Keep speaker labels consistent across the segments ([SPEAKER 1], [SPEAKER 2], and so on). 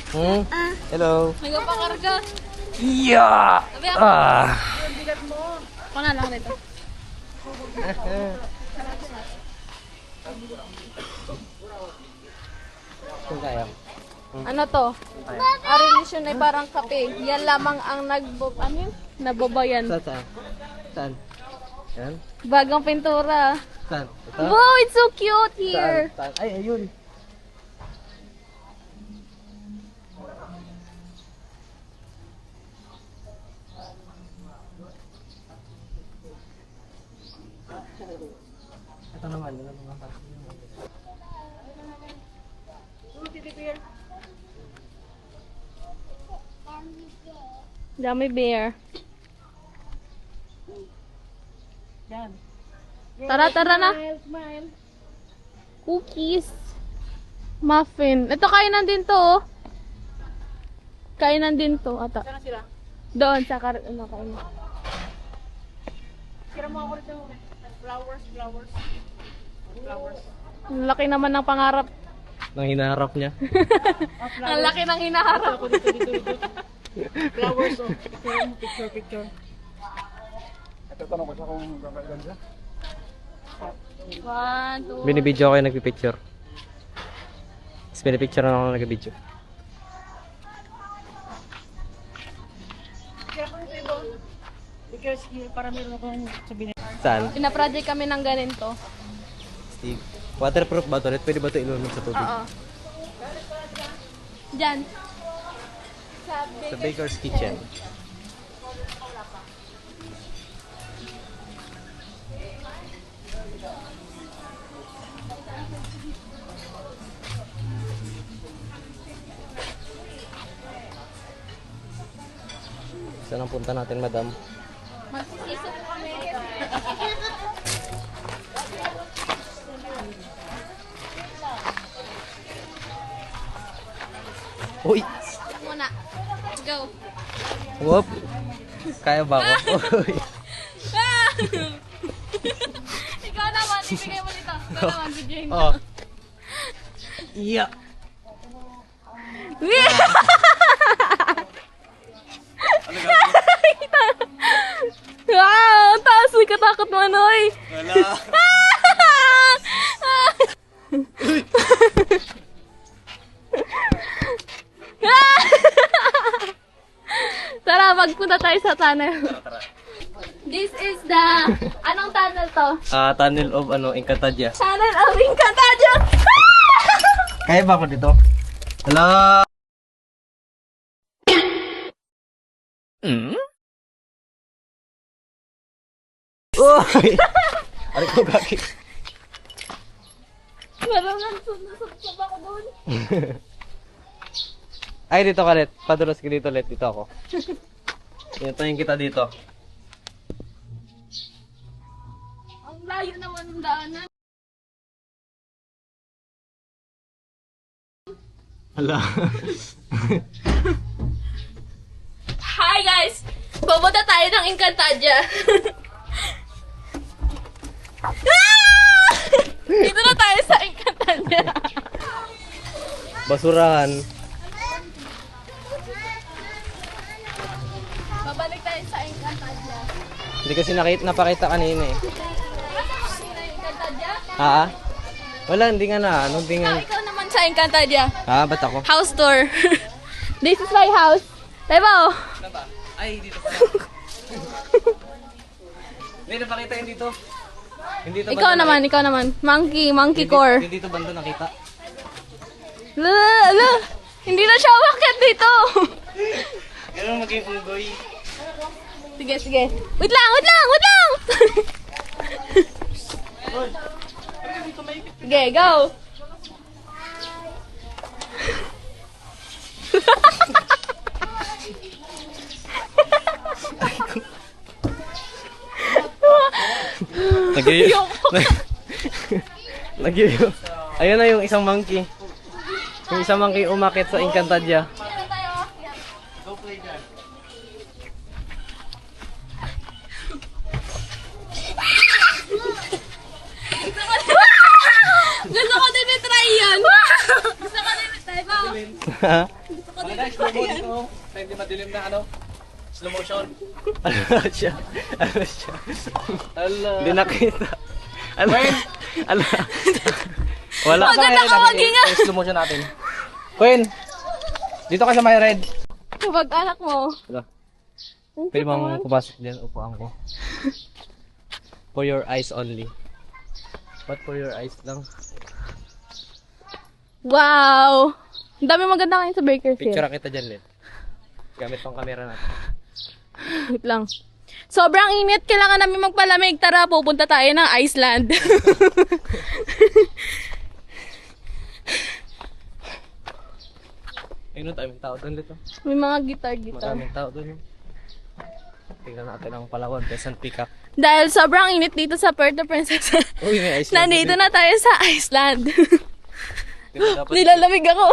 [SPEAKER 1] Hello.
[SPEAKER 2] Nagpapakarga.
[SPEAKER 1] Yeah!
[SPEAKER 2] Ako na lang dito.
[SPEAKER 1] Kung kaya.
[SPEAKER 2] Ano to? Ang relasyon ay parang kape. Yan lamang ang nababayan.
[SPEAKER 1] Saan? Saan? Yan?
[SPEAKER 2] Bagang pintura.
[SPEAKER 1] Saan? Ito?
[SPEAKER 2] Wow, it's so cute here.
[SPEAKER 1] Saan? Ay, ayun. Ito naman. Ito naman.
[SPEAKER 2] Dami bear. Tara na. Cookies. Muffin. Ito kainan din to. Oh. Kainan din to. Ata. Saan sila? Doon sa kainan.
[SPEAKER 3] Kira mo ako rito. Flowers.
[SPEAKER 2] Ang laki naman ng pangarap.
[SPEAKER 1] Nang hinaharap niya.
[SPEAKER 2] Ang laki ng hinaharap.
[SPEAKER 3] Dito. Flowers, oh. Picture. Tatanong ko siya kung gagawin siya.
[SPEAKER 2] 1, 2.
[SPEAKER 1] Binibidyo ako yung nagpipicture. Tapos binipicture na ako nagpipicture.
[SPEAKER 3] Kaya ko rito iba. Because para meron akong sabihin.
[SPEAKER 1] Saan?
[SPEAKER 2] Pina-project kami ng ganito.
[SPEAKER 1] Steve. Waterproof ba ito? Pwede ba ito ilunod sa tubig?
[SPEAKER 2] Oo. Diyan.
[SPEAKER 1] Sa Baker's Kitchen. Saan ang punta natin, madam?
[SPEAKER 2] Magsisiso po kami.
[SPEAKER 1] Uy!
[SPEAKER 2] Muna. Go.
[SPEAKER 1] Whoop! Kaya ba ako? Uy!
[SPEAKER 2] Ah! Ikaw naman, ibigay mo dito. Ikaw naman, videoin ko.
[SPEAKER 1] Oh! Yeah!
[SPEAKER 2] Wow! Ang taas! Uy, katakot mo, Noy!
[SPEAKER 1] Wala!
[SPEAKER 2] Tara, magpunta tayo sa tunnel. This is the... Anong tunnel to?
[SPEAKER 1] Tunnel of Encantadia.
[SPEAKER 2] Tunnel of Encantadia!
[SPEAKER 1] Kaya ba ako dito? Hello! Uy! Ano ko gagi?
[SPEAKER 2] Meron lang sunod ako doon.
[SPEAKER 1] Ay, dito ka, Let. Padulas ka dito, Let. Dito ako. Tingin kita dito.
[SPEAKER 2] Ang layo naman ng daanan.
[SPEAKER 1] Hala.
[SPEAKER 2] Hi guys! Pupunta tayo ng Encantadia. Ah! Dito na tayo sa Encantadia.
[SPEAKER 1] Basurahan.
[SPEAKER 2] Babalik tayo sa Encantadia.
[SPEAKER 1] Hindi kasi napakita kanina eh.
[SPEAKER 2] Encantadia?
[SPEAKER 1] Ha? Wala, hindi nga na. Hindi nga.
[SPEAKER 2] Ikaw naman sa Encantadia.
[SPEAKER 1] Ha? Ba't ako?
[SPEAKER 2] House tour. This is my house. Diba?
[SPEAKER 1] Ay, dito pala. Hindi, napakita yun dito. Hindi to
[SPEAKER 2] Ikaw naman. Monkey core.
[SPEAKER 1] Hindi dito banda nakita.
[SPEAKER 2] Ala, hindi na siya umakyat dito.
[SPEAKER 1] Ganun maging unggoy.
[SPEAKER 2] Sige. Wait lang. Sige, go.
[SPEAKER 1] Nagyayo. Nagyayo. Ayun na yung isang monkey. Yung isang monkey umakit sa Encantadia.
[SPEAKER 2] Gusto ko din i-try yan. Gusto ko din Tayo ba?
[SPEAKER 1] Ha?
[SPEAKER 3] Maganda, slow mo dito. Tayo hindi madilim na ano. Slow motion.
[SPEAKER 1] Ano siya? Ano siya?
[SPEAKER 3] Ala.
[SPEAKER 1] Hindi nakita. Ano? Ano? Wala.
[SPEAKER 2] Maganda ka maghinga.
[SPEAKER 3] Slow motion natin. Queen, dito ka sa may red.
[SPEAKER 2] Kapag anak mo.
[SPEAKER 1] Wala. Pwede bang pumasok dyan? Upuan ko. For your eyes only. But for your eyes lang.
[SPEAKER 2] Wow! Ang dami maganda kayo sa Bakersfield.
[SPEAKER 1] Picture kita dyan, Len. Gamit tong camera natin.
[SPEAKER 2] Wait lang. Sobrang init. Kailangan namin magpalamig. Tara, pupunta tayo ng Iceland.
[SPEAKER 1] Ayun, daming tao doon dito.
[SPEAKER 2] May mga gitar-gitar.
[SPEAKER 1] Maraming tao doon. Tingnan natin ang Palawan, Quezon Peak.
[SPEAKER 2] Dahil sobrang init dito sa Puerto Princesa.
[SPEAKER 1] Uy, may Iceland.
[SPEAKER 2] Nandito na tayo sa Iceland.
[SPEAKER 1] Dapat
[SPEAKER 2] Nilalamig ako.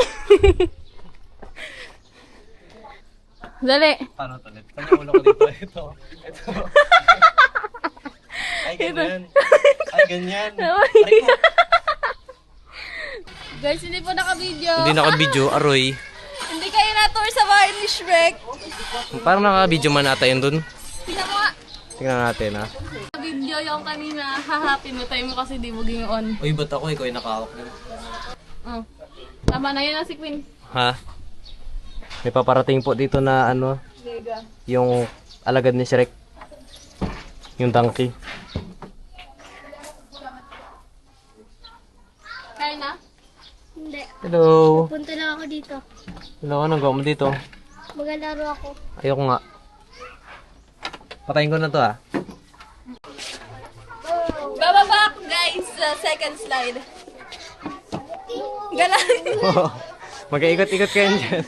[SPEAKER 2] Dali.
[SPEAKER 1] paano to, Len? Saan yung ulo ko dito? Ito. Ito. Ay, ganyan. Ay, ganyan. Aray ko.
[SPEAKER 2] Guys, hindi po naka-video.
[SPEAKER 1] Hindi naka-video, aroy.
[SPEAKER 2] Hindi kayo na-tour sa bahay ni Shrek.
[SPEAKER 1] Parang naka-video man ata yun dun.
[SPEAKER 2] Tingnan mo nga.
[SPEAKER 1] Tingnan natin, ha.
[SPEAKER 2] Video yung kanina. Hahappy na tayo mo kasi di mo on.
[SPEAKER 1] Uy, ba't ako? Ikaw yung nakahawak na.
[SPEAKER 2] Oh. Tama na yun na si Queen.
[SPEAKER 1] Ha? May paparating po dito na ano,
[SPEAKER 2] Vega.
[SPEAKER 1] yung alagad ni Shrek. Yung donkey.
[SPEAKER 2] Kaya na?
[SPEAKER 4] Hindi.
[SPEAKER 1] Hello.
[SPEAKER 4] Punta lang ako dito.
[SPEAKER 1] Hello, anong gawin mo dito?
[SPEAKER 4] Maglalaro ako.
[SPEAKER 1] Ayoko nga. Patayin ko na to, ha.
[SPEAKER 2] Bababa ako guys sa second slide. Galang.
[SPEAKER 1] Mag-iikot-ikot kayo dyan.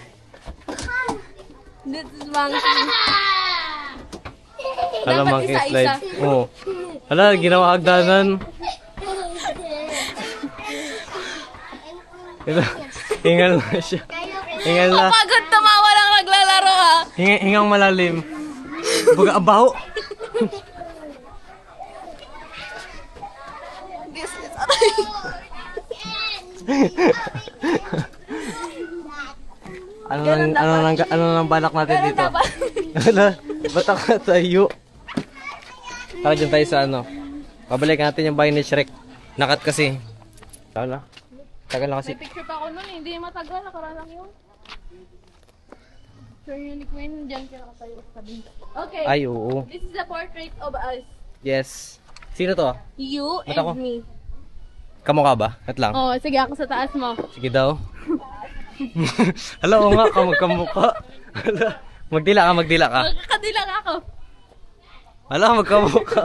[SPEAKER 2] This is monkey.
[SPEAKER 1] Hala,
[SPEAKER 2] Dapat
[SPEAKER 1] monkey
[SPEAKER 2] isa-isa.
[SPEAKER 1] slide. Oo. Hala, ginawa hagdanan. Ito, hingal na siya. Hingal na.
[SPEAKER 2] Kapagod tumawa lang naglalaro ha.
[SPEAKER 1] Hingang malalim. Baga abaw.
[SPEAKER 2] This is
[SPEAKER 1] Ano nang balak natin
[SPEAKER 2] Ganun
[SPEAKER 1] dito?
[SPEAKER 2] dapat.
[SPEAKER 1] Hala, ba't ako tayo? Tara dyan tayo sa ano. Pabalik natin yung bahay ni Shrek. Nakat kasi. Hala. Tagal na kasi.
[SPEAKER 2] May picture pa ako nun eh. Hindi matagal. Nakaralang yun. Sure yun ni Queen. Diyan ka nakatayo sa tabi. Okay.
[SPEAKER 1] Ay, oo.
[SPEAKER 2] This is a portrait of us.
[SPEAKER 1] Yes. Sino to?
[SPEAKER 2] You
[SPEAKER 1] Ba't ako?
[SPEAKER 2] and me.
[SPEAKER 1] Kamukha ba? At lang.
[SPEAKER 2] Oh, sige ako sa taas mo.
[SPEAKER 1] Sige daw. Hala, oo nga, magkamukha. Hala, magdila ka.
[SPEAKER 2] Magkakadilang ako.
[SPEAKER 1] Hala, magkamukha.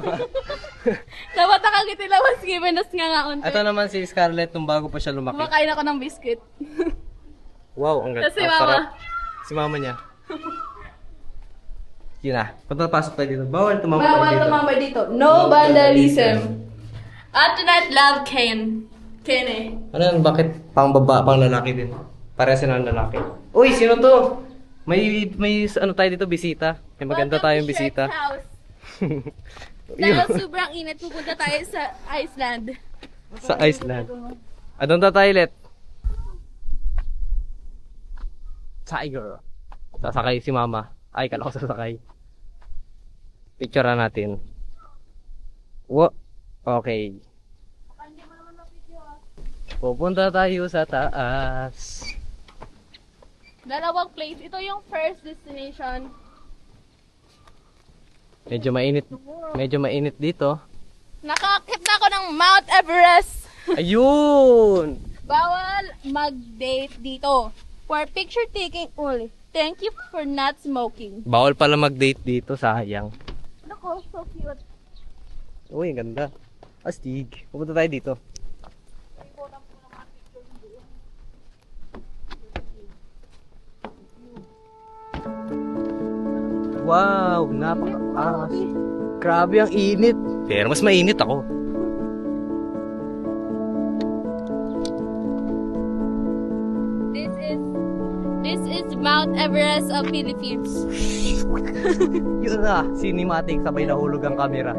[SPEAKER 2] Dapat nakakitilawas given us nga nga unti.
[SPEAKER 1] Ito naman si Scarlett nung bago pa siya lumaki.
[SPEAKER 2] Kumakain ako ng biscuit.
[SPEAKER 1] Wow, ang ganda.
[SPEAKER 2] Kasi
[SPEAKER 1] Ang
[SPEAKER 2] mama.
[SPEAKER 1] sarap. Si mama niya. Yun na. Punta pasok tayo dito. Bawal tumambay
[SPEAKER 2] Bawal
[SPEAKER 1] dito.
[SPEAKER 2] tumambay dito. No vandalism. At tonight, love Ken. Ken eh.
[SPEAKER 1] Ano yan? Bakit pang lalaki din? Pareha sila ng lalaki. Uy, sino to? May ano tayo dito, bisita. May maganda tayong bisita.
[SPEAKER 2] Dahil sobrang init, pupunta tayo sa Iceland.
[SPEAKER 1] Sa Iceland. Anong tayo, Let? Tiger. Sasakay si mama. Ay, kala ko sasakay. Picture natin. Okay. Pupunta tayo sa taas.
[SPEAKER 2] Dalawang place. Ito yung first destination.
[SPEAKER 1] Medyo mainit dito.
[SPEAKER 2] Nakakit na ako ng Mount Everest.
[SPEAKER 1] Ayun!
[SPEAKER 2] Bawal mag-date dito. For picture taking only. Thank you for not smoking.
[SPEAKER 1] Bawal pala mag-date dito, sayang.
[SPEAKER 2] Nako, so cute.
[SPEAKER 1] Uy, ang ganda. Astig. Pupunta tayo dito. Wow, napaka-angas. Grabe ang init. Pero mas mainit ako.
[SPEAKER 2] This is Mount Everest of Philippines.
[SPEAKER 1] Yun na, cinematic, sabay nahulog ang camera.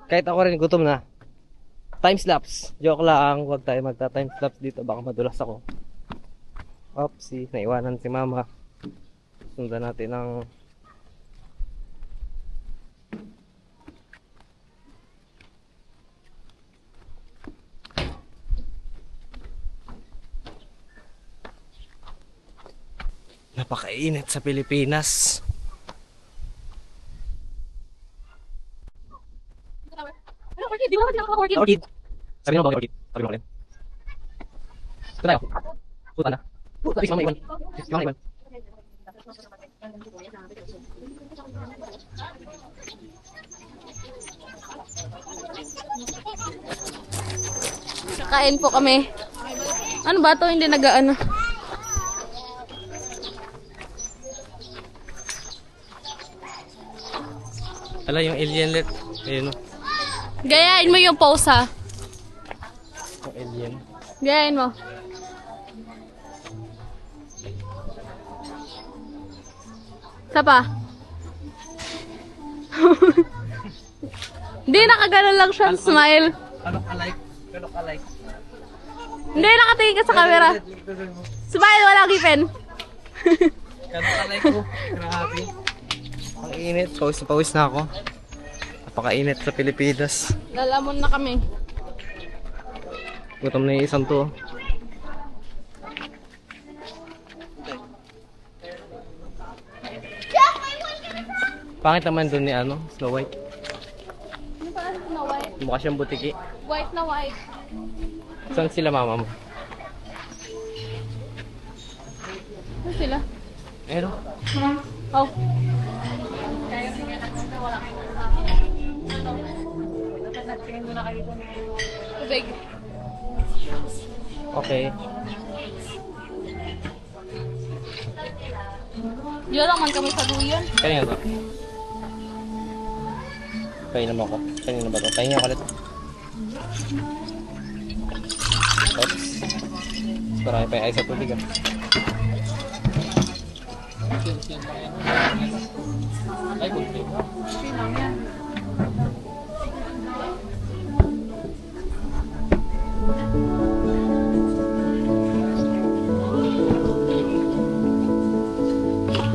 [SPEAKER 1] Kahit ako rin gutom na. Timelapse. Joke lang. Huwag tayo magta-timelapse dito. Baka madulas ako. Oopsie. Naiwanan si mama. Sundan natin ang napakainit sa Pilipinas. Orchid. Sabi mo ba orchid? Sabi mo rin. Ito tayo. Puta na. Puta, si mama iwan. Si mama iwan.
[SPEAKER 2] Kakain po kami. Ano ba to? Hindi nag-ano.
[SPEAKER 1] Ala yung alien let. Ayun o.
[SPEAKER 2] Gayain mo yung pose ha.
[SPEAKER 1] Yung alien.
[SPEAKER 2] Gayain mo. Isa pa. Hindi, nakagano lang siya. Smile.
[SPEAKER 3] Ano ka like? Ano ka like?
[SPEAKER 2] Hindi, nakatingin ka sa camera. Smile, wala ngipin.
[SPEAKER 3] Ano ka like ko? Grabe.
[SPEAKER 1] Ang init. Pawis na pawis na ako. Napakainit sa Pilipinas.
[SPEAKER 2] Lalamon na kami.
[SPEAKER 1] Gutom na yung isang to. Pangit naman dun ni ano, Snow White.
[SPEAKER 2] Ano pa na white?
[SPEAKER 1] Mukha siyang butiki.
[SPEAKER 2] White na white.
[SPEAKER 1] Saan sila mama mo?
[SPEAKER 2] Ano sila?
[SPEAKER 1] Pero,
[SPEAKER 2] Oh. Tubig.
[SPEAKER 1] okay.
[SPEAKER 2] Diyan lang man kami sa duyan.
[SPEAKER 1] Kanina ba? Kanina mo ako. Kanina ba to? Kanina ko ulit. Oops. Marami pa yung ice sa tubig ah. Ay, kunti.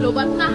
[SPEAKER 2] Lubat na.